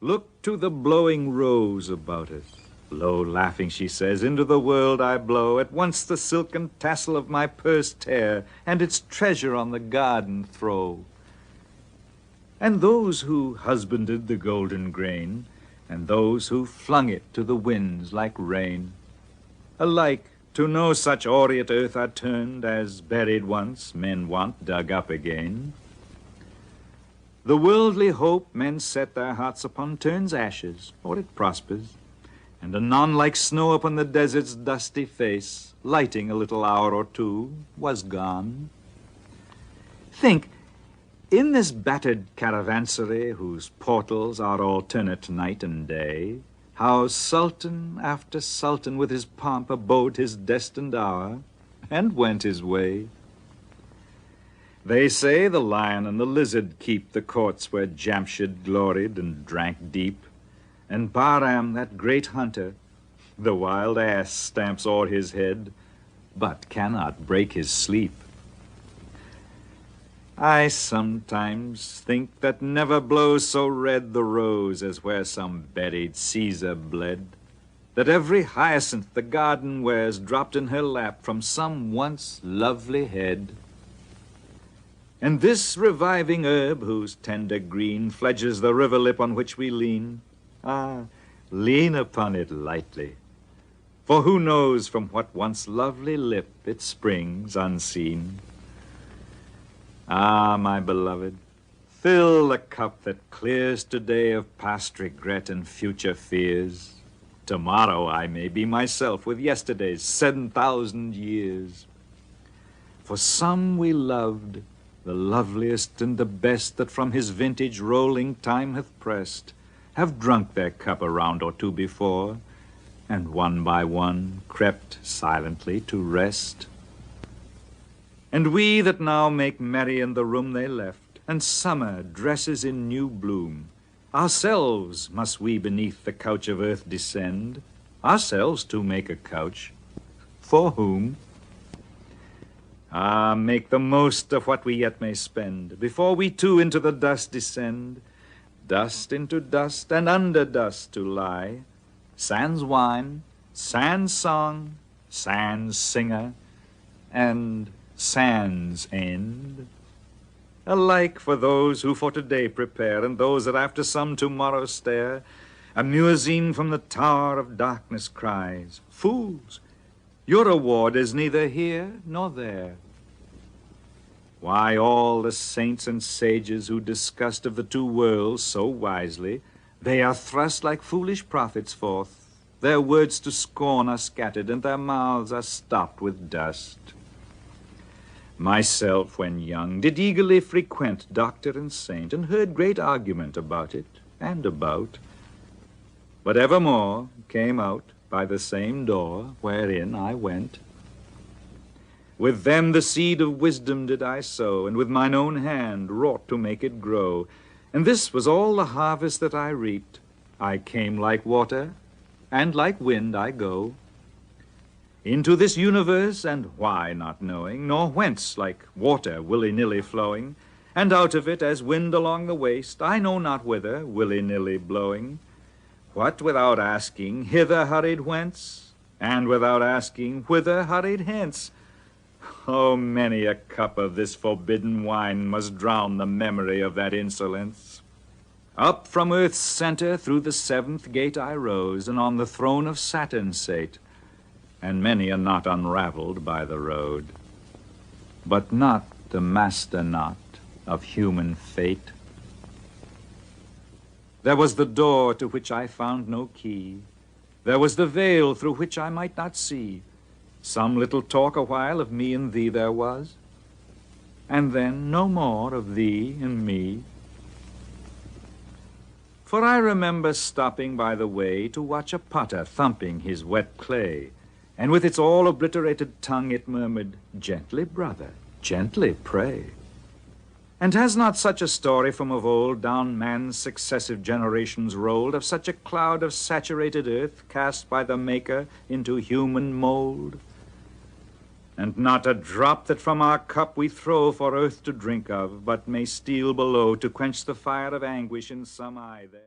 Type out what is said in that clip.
Look to the blowing rose about us. Lo, laughing, she says, into the world I blow. At once the silken tassel of my purse tear, and its treasure on the garden throw. And those who husbanded the golden grain, and those who flung it to the winds like rain, alike to no such aureate earth are turned, as buried once men want dug up again. The worldly hope men set their hearts upon turns ashes, or it prospers, and anon like snow upon the desert's dusty face, lighting a little hour or two, was gone. Think, in this battered caravansary, whose portals are alternate night and day, how sultan after sultan with his pomp abode his destined hour, and went his way. They say the lion and the lizard keep the courts where Jamshid gloried and drank deep, and Bahram, that great hunter, the wild ass stamps o'er his head, but cannot break his sleep. I sometimes think that never blows so red the rose as where some buried Caesar bled, that every hyacinth the garden wears dropped in her lap from some once lovely head. And this reviving herb, whose tender green fledges the river lip on which we lean, lean upon it lightly, for who knows from what once lovely lip it springs unseen. Ah, my beloved, fill the cup that clears today of past regret and future fears. Tomorrow I may be myself with yesterday's 7,000 years. For some we loved, the loveliest and the best that from his vintage rolling time hath pressed, have drunk their cup a round or two before, and one by one crept silently to rest. And we that now make merry in the room they left, and summer dresses in new bloom, ourselves must we beneath the couch of earth descend, ourselves to make a couch. For whom? Ah, make the most of what we yet may spend, before we too into the dust descend, dust into dust and under dust to lie, sans wine, sans song, sans singer, and sans end. Alike for those who for today prepare, and those that after some tomorrow stare, a muezzin from the tower of darkness cries, "Fools, your reward is neither here nor there." Why, all the saints and sages who discussed of the two worlds so wisely, they are thrust like foolish prophets forth, their words to scorn are scattered, and their mouths are stopped with dust. Myself, when young, did eagerly frequent doctor and saint, and heard great argument about it and about, but evermore came out by the same door wherein I went. With them the seed of wisdom did I sow, and with mine own hand wrought to make it grow. And this was all the harvest that I reaped. I came like water, and like wind I go. Into this universe, and why not knowing, nor whence like water willy-nilly flowing, and out of it as wind along the waste, I know not whither, willy-nilly blowing. What without asking, hither hurried whence, and without asking, whither hurried hence? Oh, many a cup of this forbidden wine must drown the memory of that insolence. Up from earth's center through the seventh gate I rose, and on the throne of Saturn sate, and many a knot unraveled by the road, but not the master knot of human fate. There was the door to which I found no key, there was the veil through which I might not see. Some little talk a while of me and thee there was, and then no more of thee and me. For I remember stopping by the way to watch a potter thumping his wet clay, and with its all obliterated tongue it murmured, "Gently, brother, gently, pray." And has not such a story from of old down man's successive generations rolled, of such a cloud of saturated earth cast by the Maker into human mold? And not a drop that from our cup we throw for earth to drink of, but may steal below to quench the fire of anguish in some eye there.